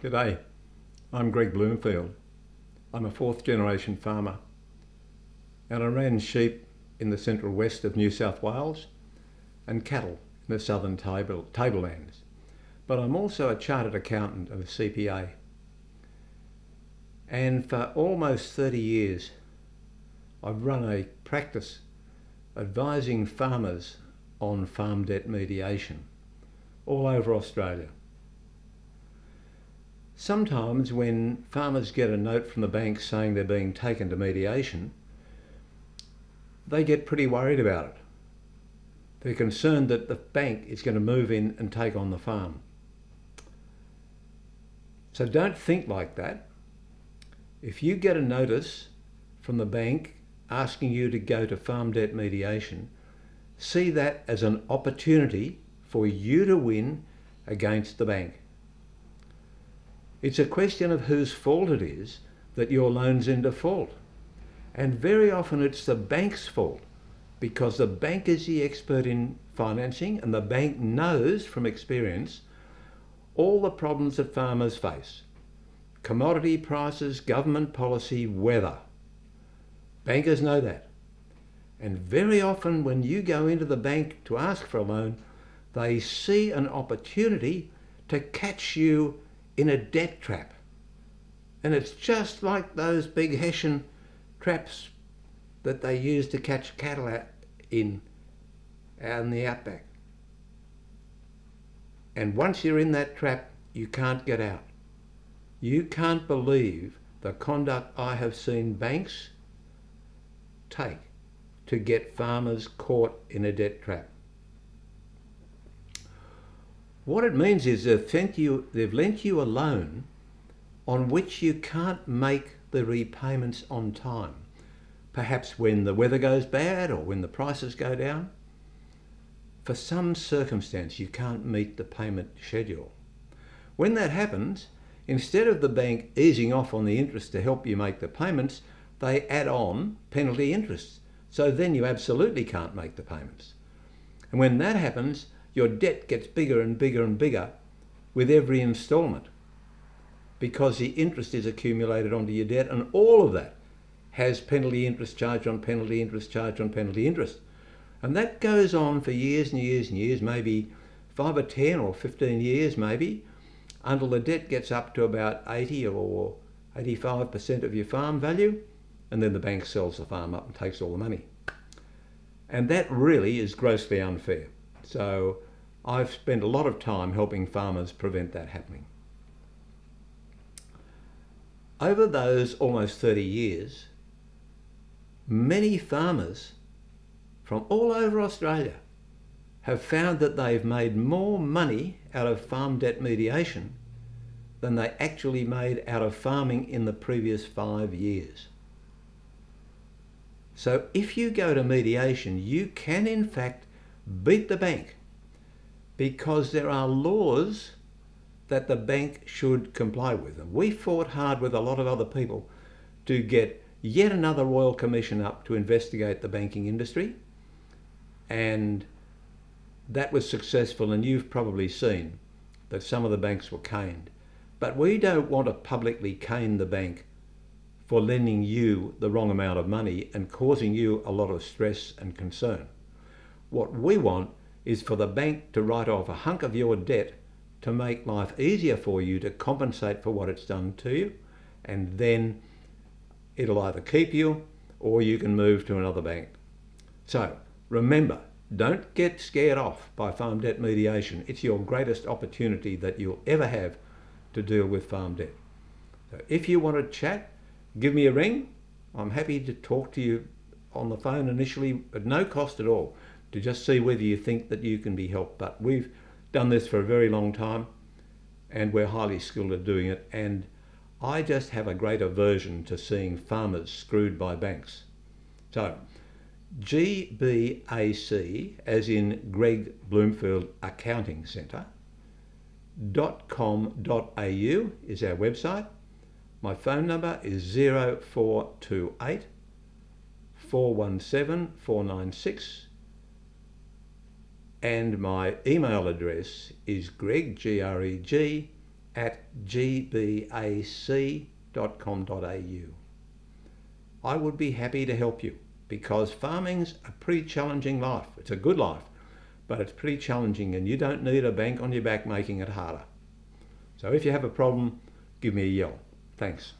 G'day, I'm Greg Bloomfield. I'm a fourth generation farmer and I ran sheep in the central west of New South Wales and cattle in the southern tablelands. But I'm also a chartered accountant and a CPA. And for almost 30 years I've run a practice advising farmers on farm debt mediation all over Australia. Sometimes when farmers get a note from the bank saying they're being taken to mediation, they get pretty worried about it. They're concerned that the bank is going to move in and take on the farm. So don't think like that. If you get a notice from the bank asking you to go to farm debt mediation, see that as an opportunity for you to win against the bank. It's a question of whose fault it is that your loan's in default. And very often it's the bank's fault, because the bank is the expert in financing and the bank knows from experience all the problems that farmers face. Commodity prices, government policy, weather. Bankers know that. And very often when you go into the bank to ask for a loan, they see an opportunity to catch you in a debt trap. And it's just like those big Hessian traps that they use to catch cattle out in the outback. And once you're in that trap, you can't get out. You can't believe the conduct I have seen banks take to get farmers caught in a debt trap. What it means is they've lent you a loan on which you can't make the repayments on time. Perhaps when the weather goes bad or when the prices go down. For some circumstance, you can't meet the payment schedule. When that happens, instead of the bank easing off on the interest to help you make the payments, they add on penalty interest. So then you absolutely can't make the payments. And when that happens, your debt gets bigger and bigger and bigger with every instalment, because the interest is accumulated onto your debt, and all of that has penalty interest charge on penalty interest charge on penalty interest. And that goes on for years and years and years, maybe 5 or 10 or 15 years maybe, until the debt gets up to about 80 or 85% of your farm value, and then the bank sells the farm up and takes all the money. And that really is grossly unfair. So I've spent a lot of time helping farmers prevent that happening. Over those almost 30 years, many farmers from all over Australia have found that they've made more money out of farm debt mediation than they actually made out of farming in the previous 5 years. So if you go to mediation, you can in fact beat the bank, because there are laws that the bank should comply with. And we fought hard with a lot of other people to get yet another Royal Commission up to investigate the banking industry, and that was successful, and you've probably seen that some of the banks were caned. But we don't want to publicly cane the bank for lending you the wrong amount of money and causing you a lot of stress and concern. What we want is for the bank to write off a hunk of your debt to make life easier for you, to compensate for what it's done to you, and then it'll either keep you or you can move to another bank. So remember, don't get scared off by farm debt mediation. It's your greatest opportunity that you'll ever have to deal with farm debt. So if you want to chat, give me a ring. I'm happy to talk to you on the phone initially at no cost at all, to just see whether you think that you can be helped. But we've done this for a very long time and we're highly skilled at doing it, and I just have a great aversion to seeing farmers screwed by banks. So GBAC, as in Greg Bloomfield Accounting Centre, .com.au is our website. My phone number is 0428 417 496, and my email address is greg, Greg, at gbac.com.au. I would be happy to help you, because farming's a pretty challenging life. It's a good life, but it's pretty challenging, and you don't need a bank on your back making it harder. So if you have a problem, give me a yell. Thanks.